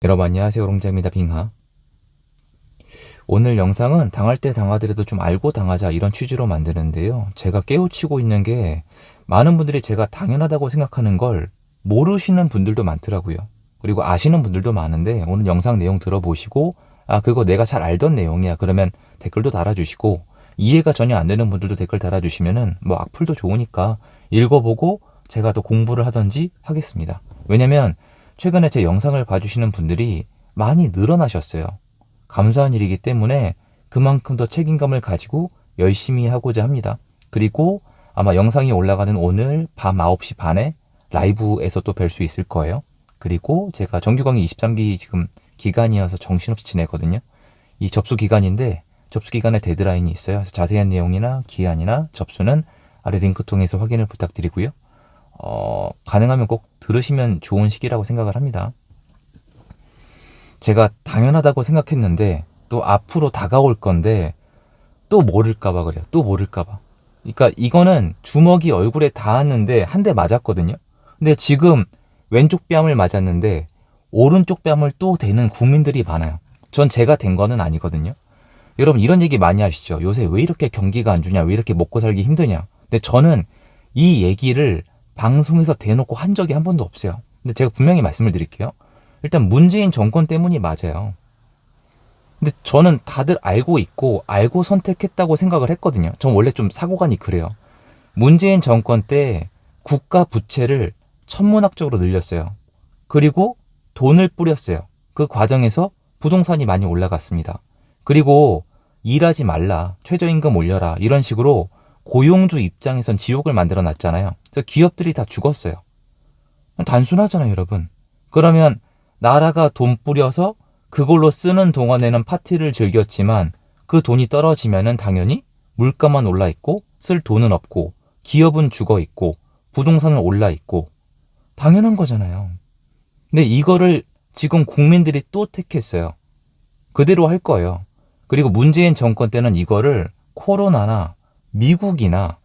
여러분 안녕하세요. 롱자입니다. 빙하. 오늘 영상은 당할 때 당하더라도 좀 알고 당하자 이런 취지로 만드는데요. 제가 깨우치고 있는 게 많은 분들이 제가 당연하다고 생각하는 걸 모르시는 분들도 많더라고요. 그리고 아시는 분들도 많은데 오늘 영상 내용 들어보시고 그거 내가 잘 알던 내용이야 그러면 댓글도 달아주시고, 이해가 전혀 안 되는 분들도 댓글 달아주시면은 뭐 악플도 좋으니까 읽어보고 제가 또 공부를 하든지 하겠습니다. 왜냐면 최근에 제 영상을 봐주시는 분들이 많이 늘어나셨어요. 감사한 일이기 때문에 그만큼 더 책임감을 가지고 열심히 하고자 합니다. 그리고 아마 영상이 올라가는 오늘 밤 9시 반에 라이브에서 또 뵐 수 있을 거예요. 그리고 제가 정규 강의 23기 지금 기간이어서 정신없이 지내거든요. 이 접수 기간인데 접수 기간에 데드라인이 있어요. 그래서 자세한 내용이나 기한이나 접수는 아래 링크 통해서 확인을 부탁드리고요. 가능하면 꼭 들으시면 좋은 시기라고 생각을 합니다. 제가 당연하다고 생각했는데 또 앞으로 다가올 건데 또 모를까봐 그래요. 또 모를까봐. 그러니까 이거는 주먹이 얼굴에 닿았는데 한 대 맞았거든요. 근데 지금 왼쪽 뺨을 맞았는데 오른쪽 뺨을 또 대는 국민들이 많아요. 전 제가 된 거는 아니거든요. 여러분 이런 얘기 많이 하시죠. 요새 왜 이렇게 경기가 안 좋냐, 왜 이렇게 먹고 살기 힘드냐. 근데 저는 이 얘기를 방송에서 대놓고 한 적이 한 번도 없어요. 근데 제가 분명히 말씀을 드릴게요. 일단 문재인 정권 때문이 맞아요. 근데 저는 다들 알고 있고 알고 선택했다고 생각을 했거든요. 전 원래 좀 사고관이 그래요. 문재인 정권 때 국가 부채를 천문학적으로 늘렸어요. 그리고 돈을 뿌렸어요. 그 과정에서 부동산이 많이 올라갔습니다. 그리고 일하지 말라, 최저임금 올려라 이런 식으로 고용주 입장에선 지옥을 만들어 놨잖아요. 그래서 기업들이 다 죽었어요. 단순하잖아요, 여러분. 그러면 나라가 돈 뿌려서 그걸로 쓰는 동안에는 파티를 즐겼지만 그 돈이 떨어지면은 당연히 물가만 올라 있고 쓸 돈은 없고 기업은 죽어 있고 부동산은 올라 있고 당연한 거잖아요. 근데 이거를 지금 국민들이 또 택했어요. 그대로 할 거예요. 그리고 문재인 정권 때는 이거를 코로나나 미국이나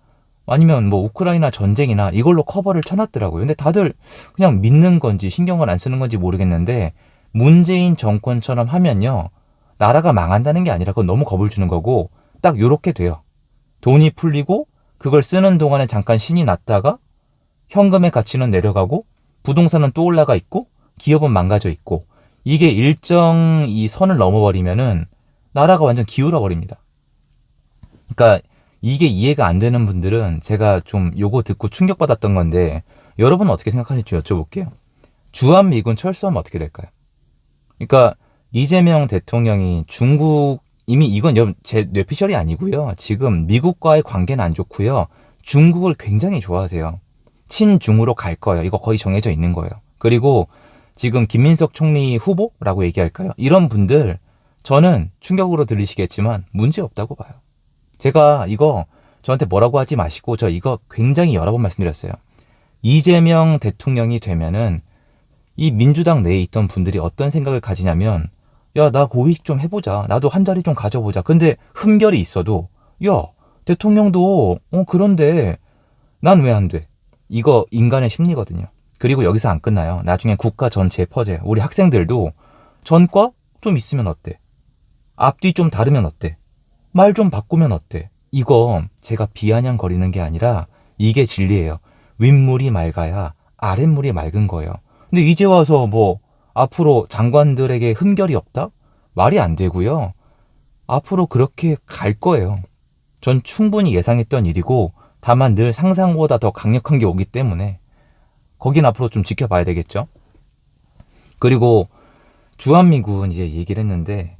아니면 뭐 우크라이나 전쟁이나 이걸로 커버를 쳐놨더라고요. 근데 다들 그냥 믿는 건지 신경을 안 쓰는 건지 모르겠는데 문재인 정권처럼 하면요, 나라가 망한다는 게 아니라 그건 너무 겁을 주는 거고 딱 요렇게 돼요. 돈이 풀리고 그걸 쓰는 동안에 잠깐 신이 났다가 현금의 가치는 내려가고 부동산은 또 올라가 있고 기업은 망가져 있고, 이게 일정 이 선을 넘어버리면은 나라가 완전 기울어 버립니다. 그러니까 이게 이해가 안 되는 분들은 제가 좀 요거 듣고 충격받았던 건데 여러분은 어떻게 생각하실지 여쭤볼게요. 주한미군 철수하면 어떻게 될까요? 그러니까 이재명 대통령이 중국, 이미 이건 제 뇌피셜이 아니고요. 지금 미국과의 관계는 안 좋고요. 중국을 굉장히 좋아하세요. 친중으로 갈 거예요. 이거 거의 정해져 있는 거예요. 그리고 지금 김민석 총리 후보라고 얘기할까요? 이런 분들 저는 충격으로 들리시겠지만 문제 없다고 봐요. 제가 이거 저한테 뭐라고 하지 마시고 저 이거 굉장히 여러 번 말씀드렸어요. 이재명 대통령이 되면은 이 민주당 내에 있던 분들이 어떤 생각을 가지냐면, 야, 나 고위직 좀 해보자. 나도 한 자리 좀 가져보자. 근데 흠결이 있어도, 야, 대통령도 그런데 난 왜 안 돼? 이거 인간의 심리거든요. 그리고 여기서 안 끝나요. 나중에 국가 전체에 퍼져요. 우리 학생들도 전과 좀 있으면 어때? 앞뒤 좀 다르면 어때? 말 좀 바꾸면 어때? 이거 제가 비아냥거리는 게 아니라 이게 진리예요. 윗물이 맑아야 아랫물이 맑은 거예요. 근데 이제 와서 뭐 앞으로 장관들에게 흠결이 없다? 말이 안 되고요. 앞으로 그렇게 갈 거예요. 전 충분히 예상했던 일이고 다만 늘 상상보다 더 강력한 게 오기 때문에 거긴 앞으로 좀 지켜봐야 되겠죠. 그리고 주한미군 이제 얘기를 했는데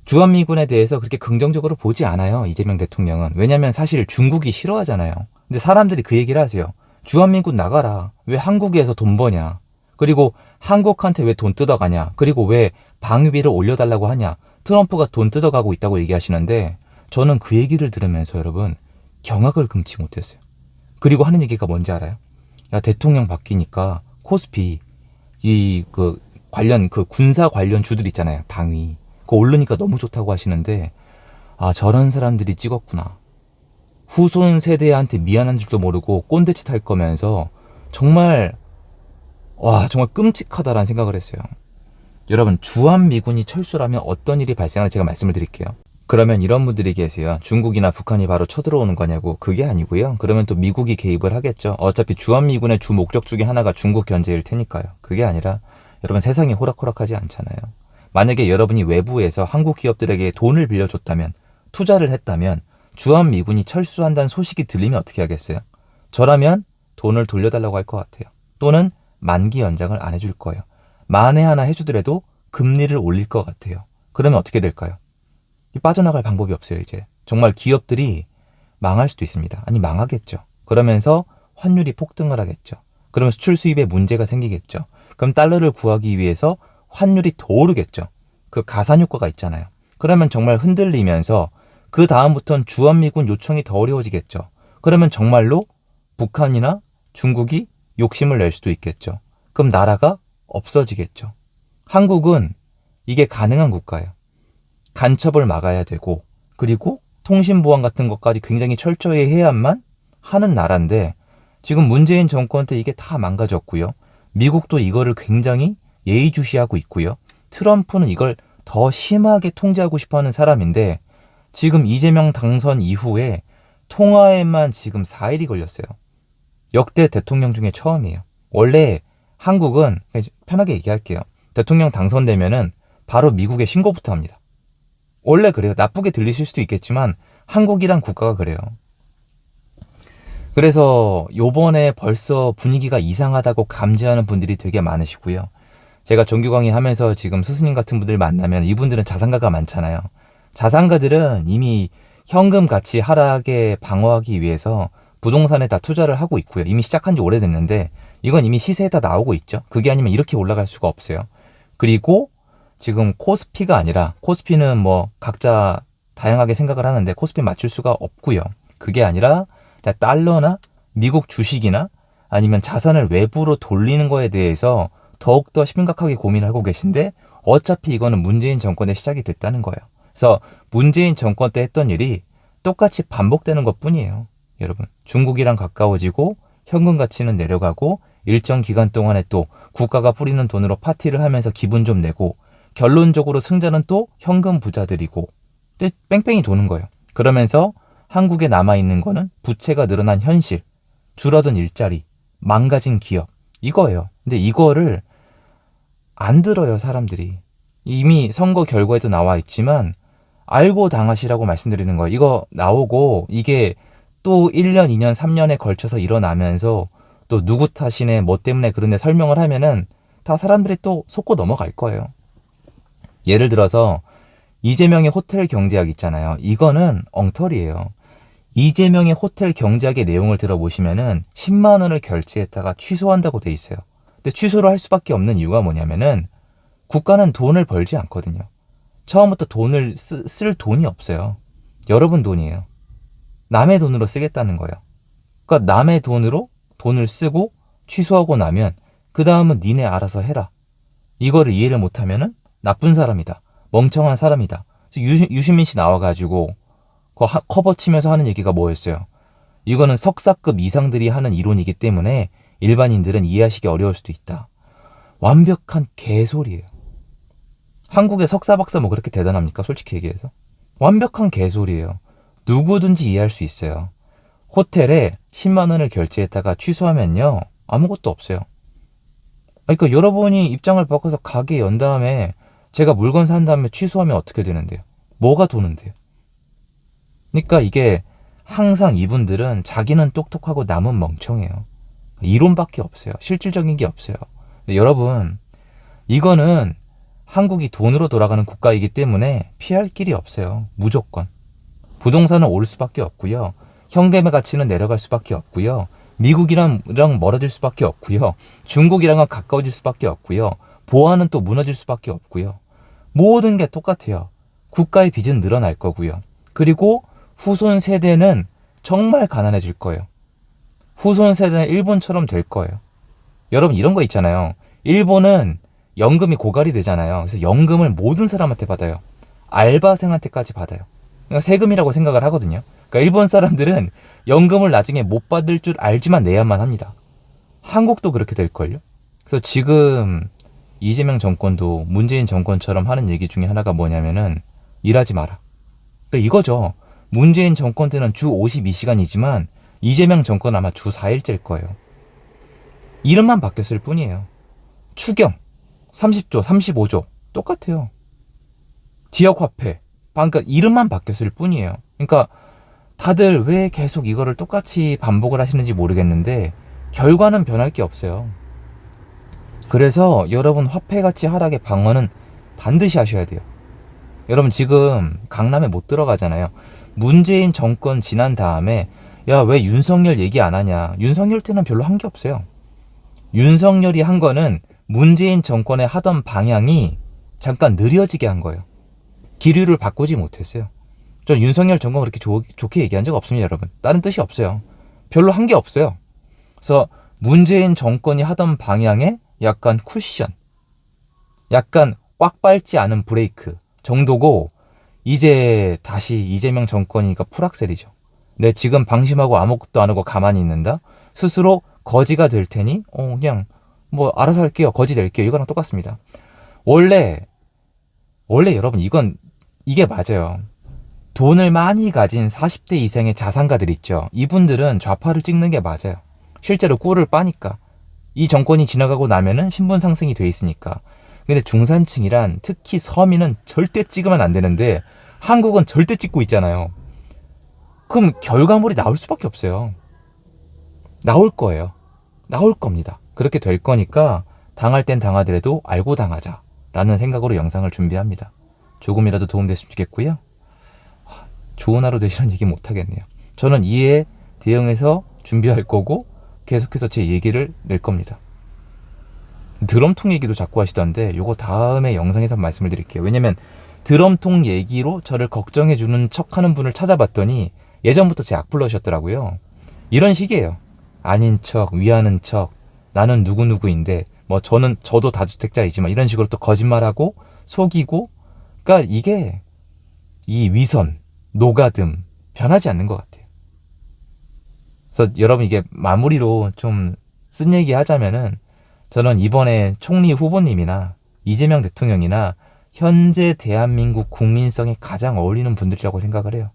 주한미군에 대해서 그렇게 긍정적으로 보지 않아요. 이재명 대통령은. 왜냐면 사실 중국이 싫어하잖아요. 근데 사람들이 그 얘기를 하세요. 주한미군 나가라. 왜 한국에서 돈 버냐. 그리고 한국한테 왜 돈 뜯어가냐. 그리고 왜 방위비를 올려달라고 하냐. 트럼프가 돈 뜯어가고 있다고 얘기하시는데 저는 그 얘기를 들으면서 여러분 경악을 금치 못했어요. 그리고 하는 얘기가 뭔지 알아요? 야, 대통령 바뀌니까 코스피 관련 군사 관련 주들 있잖아요. 방위. 그거 오르니까 너무 좋다고 하시는데 저런 사람들이 찍었구나. 후손 세대한테 미안한 줄도 모르고 꼰대짓 할 거면서 정말 정말 끔찍하다라는 생각을 했어요. 여러분, 주한미군이 철수라면 어떤 일이 발생하는지 제가 말씀을 드릴게요. 그러면 이런 분들이 계세요. 중국이나 북한이 바로 쳐들어오는 거냐고. 그게 아니고요. 그러면 또 미국이 개입을 하겠죠. 어차피 주한미군의 주 목적 중에 하나가 중국 견제일 테니까요. 그게 아니라 여러분, 세상이 호락호락하지 않잖아요. 만약에 여러분이 외부에서 한국 기업들에게 돈을 빌려줬다면, 투자를 했다면 주한미군이 철수한다는 소식이 들리면 어떻게 하겠어요? 저라면 돈을 돌려달라고 할 것 같아요. 또는 만기 연장을 안 해줄 거예요. 만에 하나 해주더라도 금리를 올릴 것 같아요. 그러면 어떻게 될까요? 빠져나갈 방법이 없어요. 이제 정말 기업들이 망할 수도 있습니다. 아니, 망하겠죠. 그러면서 환율이 폭등을 하겠죠. 그러면 수출 수입에 문제가 생기겠죠. 그럼 달러를 구하기 위해서 환율이 더 오르겠죠. 그 가산 효과가 있잖아요. 그러면 정말 흔들리면서 그 다음부터는 주한미군 요청이 더 어려워지겠죠. 그러면 정말로 북한이나 중국이 욕심을 낼 수도 있겠죠. 그럼 나라가 없어지겠죠. 한국은 이게 가능한 국가예요. 간첩을 막아야 되고, 그리고 통신보안 같은 것까지 굉장히 철저히 해야만 하는 나라인데, 지금 문재인 정권 때 이게 다 망가졌고요. 미국도 이거를 굉장히 예의주시하고 있고요. 트럼프는 이걸 더 심하게 통제하고 싶어하는 사람인데, 지금 이재명 당선 이후에 통화에만 지금 4일이 걸렸어요. 역대 대통령 중에 처음이에요. 원래 한국은, 편하게 얘기할게요. 대통령 당선되면은 바로 미국에 신고부터 합니다. 원래 그래요. 나쁘게 들리실 수도 있겠지만 한국이란 국가가 그래요. 그래서 요번에 벌써 분위기가 이상하다고 감지하는 분들이 되게 많으시고요. 제가 정규 강의하면서 지금 스승님 같은 분들 만나면 이분들은 자산가가 많잖아요. 자산가들은 이미 현금 가치 하락에 방어하기 위해서 부동산에 다 투자를 하고 있고요. 이미 시작한 지 오래됐는데 이건 이미 시세에 다 나오고 있죠. 그게 아니면 이렇게 올라갈 수가 없어요. 그리고 지금 코스피가 아니라, 코스피는 뭐 각자 다양하게 생각을 하는데 코스피 맞출 수가 없고요. 그게 아니라 달러나 미국 주식이나 아니면 자산을 외부로 돌리는 거에 대해서 더욱더 심각하게 고민을 하고 계신데, 어차피 이거는 문재인 정권의 시작이 됐다는 거예요. 그래서 문재인 정권 때 했던 일이 똑같이 반복되는 것 뿐이에요. 여러분, 중국이랑 가까워지고 현금 가치는 내려가고 일정 기간 동안에 또 국가가 뿌리는 돈으로 파티를 하면서 기분 좀 내고, 결론적으로 승자는 또 현금 부자들이고 뺑뺑이 도는 거예요. 그러면서 한국에 남아있는 거는 부채가 늘어난 현실, 줄어든 일자리, 망가진 기업, 이거예요. 근데 이거를 안 들어요, 사람들이. 이미 선거 결과에도 나와 있지만 알고 당하시라고 말씀드리는 거예요. 이거 나오고 이게 또 1년, 2년, 3년에 걸쳐서 일어나면서 또 누구 탓이네, 뭐 때문에 그런데 설명을 하면은 다 사람들이 또 속고 넘어갈 거예요. 예를 들어서 이재명의 호텔 경제학 있잖아요. 이거는 엉터리예요. 이재명의 호텔 경제학의 내용을 들어보시면은 10만 원을 결제했다가 취소한다고 돼 있어요. 근데 취소를 할 수밖에 없는 이유가 뭐냐면은 국가는 돈을 벌지 않거든요. 처음부터 돈을 쓸 돈이 없어요. 여러분 돈이에요. 남의 돈으로 쓰겠다는 거예요. 그러니까 남의 돈으로 돈을 쓰고 취소하고 나면 그 다음은 니네 알아서 해라. 이거를 이해를 못하면은 나쁜 사람이다, 멍청한 사람이다. 유시민 씨 나와가지고 커버 치면서 하는 얘기가 뭐였어요? 이거는 석사급 이상들이 하는 이론이기 때문에 일반인들은 이해하시기 어려울 수도 있다. 완벽한 개소리예요. 한국의 석사 박사 뭐 그렇게 대단합니까? 솔직히 얘기해서. 완벽한 개소리예요. 누구든지 이해할 수 있어요. 호텔에 10만 원을 결제했다가 취소하면요, 아무것도 없어요. 그러니까 여러분이 입장을 바꿔서 가게 연 다음에 제가 물건 산 다음에 취소하면 어떻게 되는데요? 뭐가 도는데요? 그러니까 이게 항상 이분들은 자기는 똑똑하고 남은 멍청해요. 이론밖에 없어요. 실질적인 게 없어요. 근데 여러분, 이거는 한국이 돈으로 돌아가는 국가이기 때문에 피할 길이 없어요. 무조건. 부동산은 오를 수밖에 없고요. 현금의 가치는 내려갈 수밖에 없고요. 미국이랑 멀어질 수밖에 없고요. 중국이랑은 가까워질 수밖에 없고요. 보안은 또 무너질 수밖에 없고요. 모든 게 똑같아요. 국가의 빚은 늘어날 거고요. 그리고 후손 세대는 정말 가난해질 거예요. 후손 세대는 일본처럼 될 거예요. 여러분, 이런 거 있잖아요. 일본은 연금이 고갈이 되잖아요. 그래서 연금을 모든 사람한테 받아요. 알바생한테까지 받아요. 그러니까 세금이라고 생각을 하거든요. 그러니까 일본 사람들은 연금을 나중에 못 받을 줄 알지만 내야만 합니다. 한국도 그렇게 될걸요. 그래서 지금 이재명 정권도 문재인 정권처럼 하는 얘기 중에 하나가 뭐냐면은 일하지 마라. 그러니까 이거죠. 문재인 정권 때는 주 52시간이지만 이재명 정권 아마 주 4일째일 거예요. 이름만 바뀌었을 뿐이에요. 추경 30조, 35조 똑같아요. 지역화폐, 그러니까 이름만 바뀌었을 뿐이에요. 그러니까 다들 왜 계속 이거를 똑같이 반복을 하시는지 모르겠는데 결과는 변할 게 없어요. 그래서 여러분 화폐 가치 하락의 방어는 반드시 하셔야 돼요. 여러분 지금 강남에 못 들어가잖아요. 문재인 정권 지난 다음에 야, 왜 윤석열 얘기 안 하냐. 윤석열 때는 별로 한 게 없어요. 윤석열이 한 거는 문재인 정권에 하던 방향이 잠깐 느려지게 한 거예요. 기류를 바꾸지 못했어요. 전 윤석열 정권 그렇게 좋게 얘기한 적 없습니다, 여러분. 다른 뜻이 없어요. 별로 한 게 없어요. 그래서 문재인 정권이 하던 방향에 약간 쿠션, 약간 꽉 밟지 않은 브레이크 정도고 이제 다시 이재명 정권이니까 풀악셀이죠. 내 지금 방심하고 아무것도 안 하고 가만히 있는다? 스스로 거지가 될 테니 그냥 뭐 알아서 할게요. 거지 될게요. 이거랑 똑같습니다. 원래 여러분 이게 맞아요. 돈을 많이 가진 40대 이상의 자산가들 있죠. 이분들은 좌파를 찍는 게 맞아요. 실제로 꿀을 빠니까. 이 정권이 지나가고 나면은 신분 상승이 돼 있으니까. 근데 중산층이란 특히 서민은 절대 찍으면 안 되는데 한국은 절대 찍고 있잖아요. 그럼 결과물이 나올 수밖에 없어요. 나올 거예요. 나올 겁니다. 그렇게 될 거니까 당할 땐 당하더라도 알고 당하자라는 생각으로 영상을 준비합니다. 조금이라도 도움됐으면 좋겠고요. 좋은 하루 되시라는 얘기 못하겠네요. 저는 이에 대응해서 준비할 거고 계속해서 제 얘기를 낼 겁니다. 드럼통 얘기도 자꾸 하시던데 요거 다음에 영상에서 말씀을 드릴게요. 왜냐면 드럼통 얘기로 저를 걱정해주는 척하는 분을 찾아봤더니 예전부터 제 악플러셨더라고요. 이런 식이에요. 아닌 척, 위하는 척, 나는 누구누구인데 뭐 저도 다주택자이지만 이런 식으로 또 거짓말하고 속이고, 그러니까 이게 이 위선, 노가듬 변하지 않는 것 같아요. 그래서 여러분 이게 마무리로 좀 쓴 얘기 하자면은 저는 이번에 총리 후보님이나 이재명 대통령이나 현재 대한민국 국민성에 가장 어울리는 분들이라고 생각을 해요.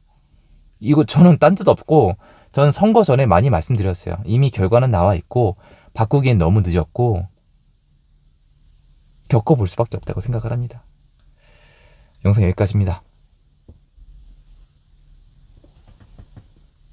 이거 저는 딴 뜻 없고 전 선거 전에 많이 말씀드렸어요. 이미 결과는 나와 있고 바꾸기엔 너무 늦었고 겪어볼 수밖에 없다고 생각을 합니다. 영상 여기까지입니다.